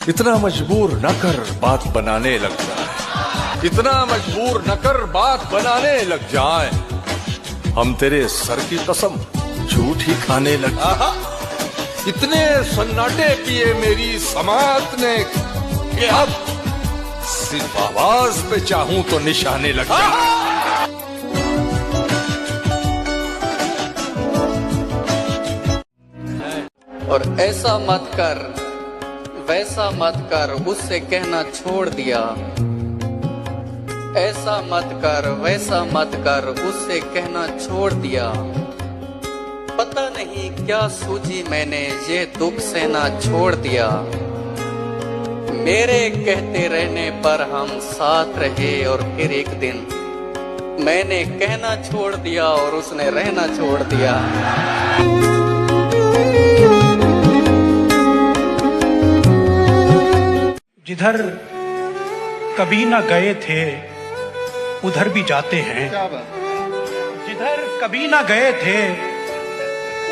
इतना मजबूर न कर बात बनाने लग जाए, इतना मजबूर न कर बात बनाने लग जाए, हम तेरे सर की कसम झूठ ही खाने लग जाए। इतने सन्नाटे किए मेरी समात ने कि अब सिर्फ आवाज पे चाहूं तो निशाने लग जाए। और ऐसा मत कर वैसा मत कर, उससे कहना छोड़ दिया। ऐसा मत कर वैसा मत कर, उससे कहना छोड़ दिया। पता नहीं क्या सूझी मैंने, ये दुख सहना छोड़ दिया। मेरे कहते रहने पर हम साथ रहे, और फिर एक दिन मैंने कहना छोड़ दिया और उसने रहना छोड़ दिया। जिधर कभी ना गए थे उधर भी जाते हैं, जिधर कभी ना गए थे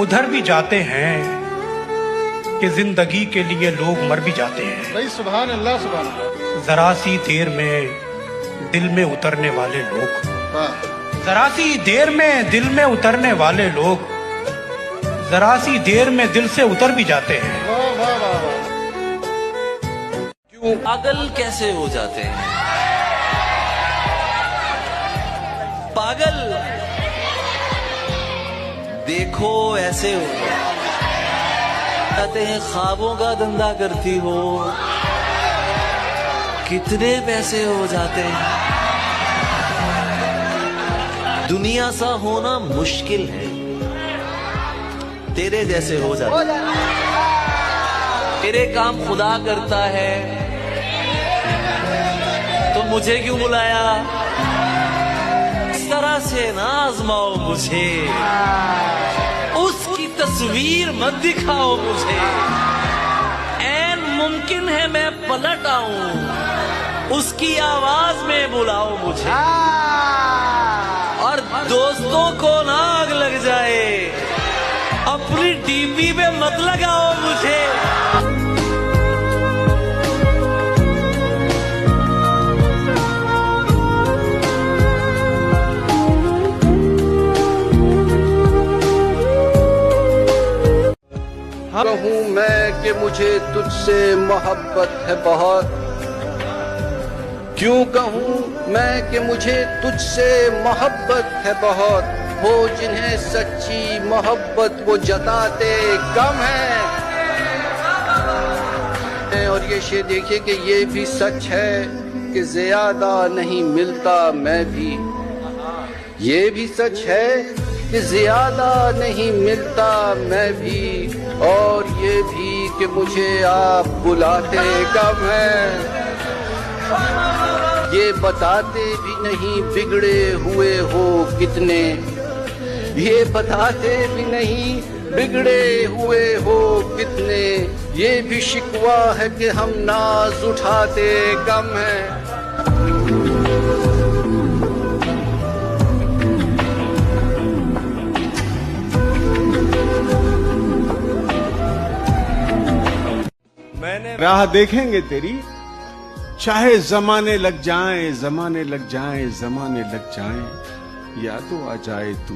उधर भी जाते हैं, कि जिंदगी के लिए लोग मर भी जाते हैं। भाई सुभान अल्लाह सुभान अल्लाह। जरा सी देर में दिल में उतरने वाले लोग, जरा सी देर में दिल में उतरने वाले लोग, जरा सी देर में दिल से उतर भी जाते हैं। वाह वाह वाह वाह। पागल कैसे हो जाते हैं? पागल देखो ऐसे हो जाते हैं। ख्वाबों का धंधा करती हो, कितने पैसे हो जाते हैं। दुनिया सा होना मुश्किल है, तेरे जैसे हो जाते हैं। तेरे काम खुदा करता है तो मुझे क्यों बुलाया? इस तरह से ना आजमाओ मुझे, उसकी तस्वीर मत दिखाओ मुझे। ऐन मुमकिन है मैं पलट आऊं, उसकी आवाज में बुलाओ मुझे। और दोस्तों को ना आग लग जाए, अपनी डीपी पे मत लगाओ मुझे। कहूँ मैं कि मुझे तुझसे मोहब्बत है बहुत, क्यों कहूँ मैं कि मुझे तुझसे मोहब्बत है बहुत। वो जिन्हें सच्ची मोहब्बत वो जताते कम है। और ये शेर देखिए कि ये भी सच है कि ज्यादा नहीं मिलता मैं भी। ये भी सच है कि ज्यादा नहीं मिलता मैं भी, और ये भी कि मुझे आप बुलाते कम हैं। ये बताते भी नहीं बिगड़े हुए हो कितने, ये बताते भी नहीं बिगड़े हुए हो कितने। ये भी शिकवा है कि हम नाज उठाते कम हैं। राह देखेंगे तेरी, चाहे जमाने लग जाएं, जमाने लग जाएं, जमाने लग जाएं, या तो आ जाए तू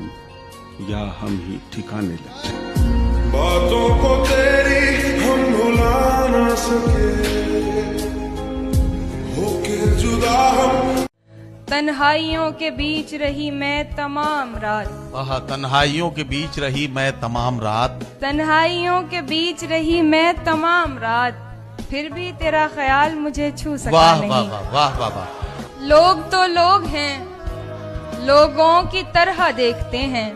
या हम ही ठिकाने लग जाएं। बातों को तेरी हम भुला ना सके, होके जुदा हम। तन्हाइयों के बीच रही मैं तमाम रात, तन्हाइयों के बीच रही मैं तमाम रात, तन्हाइयों के बीच रही मैं तमाम रात, फिर भी तेरा ख्याल मुझे छू सका वाह नहीं। वाह वाह वाह वाह वाह। लोग तो लोग हैं, लोगों की तरह देखते हैं।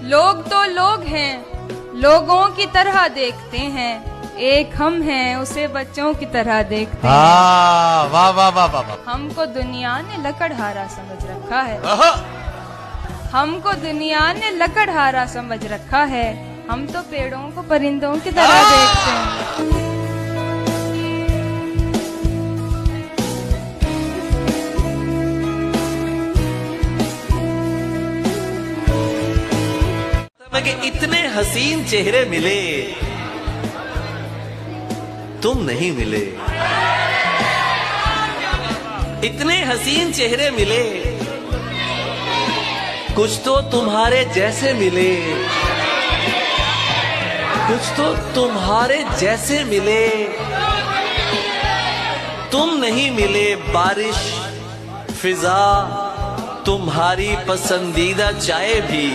लोग तो लोग हैं, लोगों की तरह देखते हैं। एक हम हैं, उसे बच्चों की तरह देखते हैं। वाह वाह वाह वाह वाह। हमको दुनिया ने लकड़हारा समझ रखा है, हमको दुनिया ने लकड़हारा समझ रखा है। हम तो पेड़ों को परिंदों की तरह देखते हैं। कि इतने हसीन चेहरे मिले तुम नहीं मिले। इतने हसीन चेहरे मिले, कुछ तो तुम्हारे जैसे मिले, कुछ तो तुम्हारे जैसे मिले। तुम नहीं मिले बारिश, फिजा, तुम्हारी पसंदीदा चाय भी।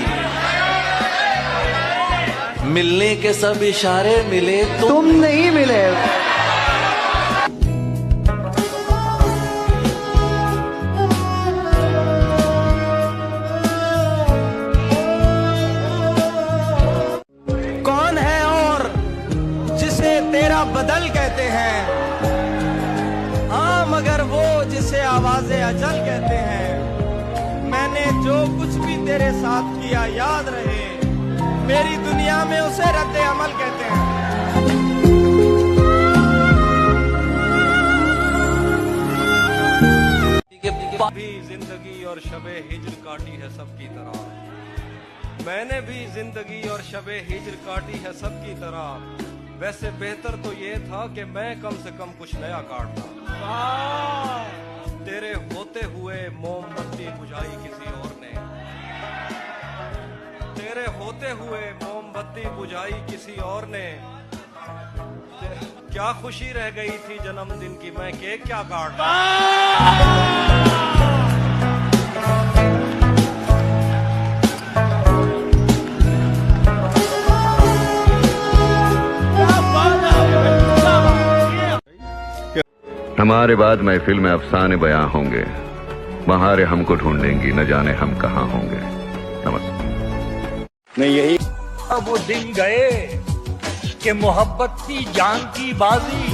मिलने के सब इशारे मिले, तुम नहीं मिले। कौन है और जिसे तेरा बदल कहते हैं, हाँ मगर वो जिसे आवाज़े अजल कहते हैं। मैंने जो कुछ भी तेरे साथ किया याद रहे, मेरी दुनिया में उसे रद्द अमल कहते हैं। भी जिंदगी और शबे हिज्र काटी है सबकी तरह, मैंने भी जिंदगी और शबे हिज्र काटी है सबकी तरह। वैसे बेहतर तो ये था कि मैं कम से कम कुछ नया काटता। तेरे होते हुए मोमबत्ती बुझाई किसी और ने, तेरे होते हुए मोमबत्ती बुझाई किसी और ने। क्या खुशी रह गई थी जन्मदिन की, मैं केक क्या काटता। हमारे बाद महफिल में अफसाने बयां होंगे, बहारें हमको ढूंढेंगी, न जाने हम कहाँ होंगे। नमस्कार। नहीं यही अब वो दिन गए कि मोहब्बत की जान की बाजी।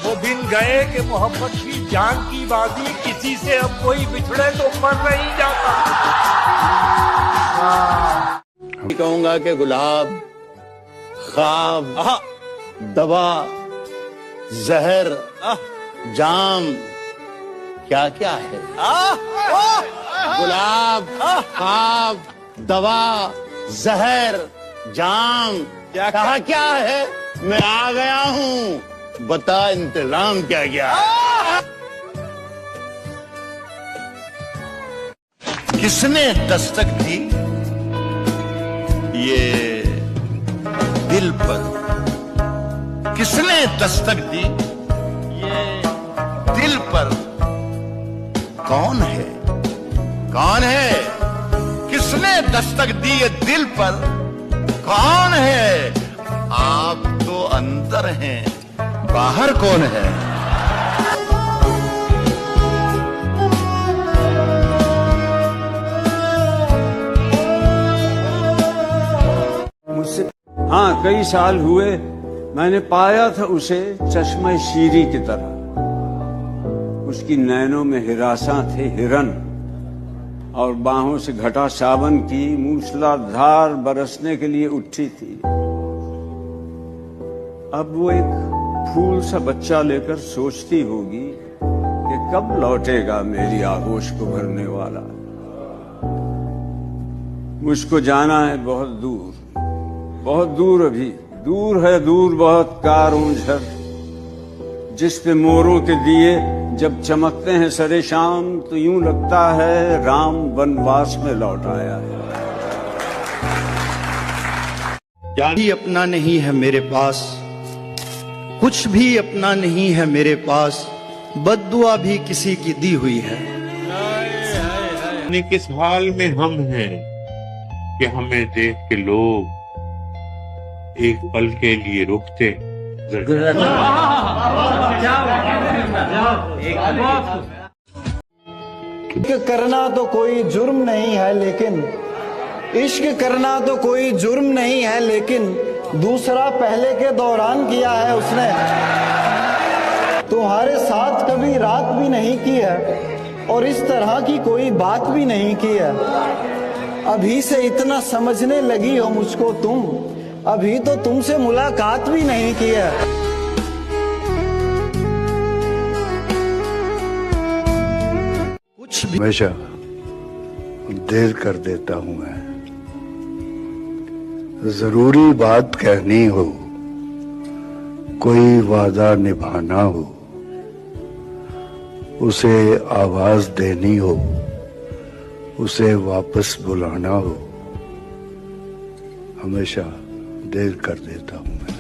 वो दिन गए कि मोहब्बत की जान की बाजी। किसी से अब कोई बिछड़े तो मर नहीं जाता। कहूंगा कि गुलाब, ख्वाब, दवा, जहर, जाम क्या क्या है। गुलाब, ख्वाब, दवा, जहर, जाम क्या क्या है। मैं आ गया हूँ, बता इंतजाम क्या क्या है। किसने दस्तक दी ये दिल पर, किसने दस्तक दी ये दिल पर। कौन है, कौन है, किसने दस्तक दी ये दिल पर। कौन है, आप तो अंदर हैं, बाहर कौन है। मुझसे हाँ कई साल हुए, मैंने पाया था उसे चश्मे शीरी की तरह। उसकी नैनों में हिरासा थे हिरन, और बाहों से घटा सावन की मूसलाधार बरसने के लिए उठी थी। अब वो एक फूल सा बच्चा लेकर सोचती होगी कि कब लौटेगा मेरी आगोश को भरने वाला। मुझको जाना है बहुत दूर, बहुत दूर, अभी दूर है, दूर बहुत कारों झर, जिस पे मोरों के दिए जब चमकते हैं सरे शाम, तो यूं लगता है राम वनवास में लौट आया है। क्या भी अपना नहीं है मेरे पास, कुछ भी अपना नहीं है मेरे पास, बद्दुआ भी किसी की दी हुई है। किस हाल में हम हैं कि हमें देख के लोग एक पल के लिए रुकते। इश्क करना तो कोई जुर्म नहीं है, लेकिन इश्क करना तो कोई जुर्म नहीं है, लेकिन दूसरा पहले के दौरान किया है उसने। तुम्हारे साथ कभी रात भी नहीं की है, और इस तरह की कोई बात भी नहीं की है। अभी से इतना समझने लगी हो मुझको तुम, अभी तो तुमसे मुलाकात भी नहीं की है। कुछ भी हमेशा देर कर देता हूं मैं, जरूरी बात कहनी हो कोई वादा निभाना हो, उसे आवाज देनी हो, उसे वापस बुलाना हो, हमेशा देर कर देता हूं मैं।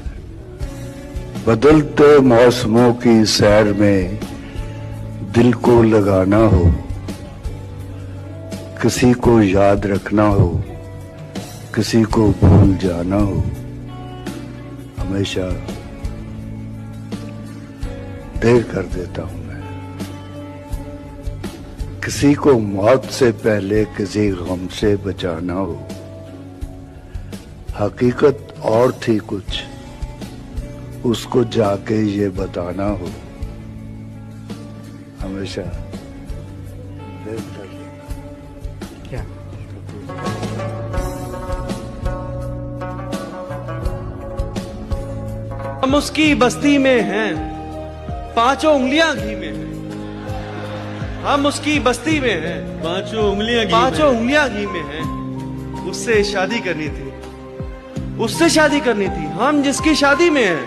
बदलते मौसमों की सैर में दिल को लगाना हो, किसी को याद रखना हो, किसी को भूल जाना हो, हमेशा देर कर देता हूं मैं। किसी को मौत से पहले किसी गम से बचाना हो, हकीकत और थी कुछ, उसको जाके ये बताना हो, हमेशा देर कर देता। क्या हम उसकी बस्ती में हैं, पांचों उंगलियां घी में हैं। हम उसकी बस्ती में हैं, पांचों उंगलियां घी में हैं। उससे शादी करनी थी, उससे शादी करनी थी। हम जिसकी शादी में हैं,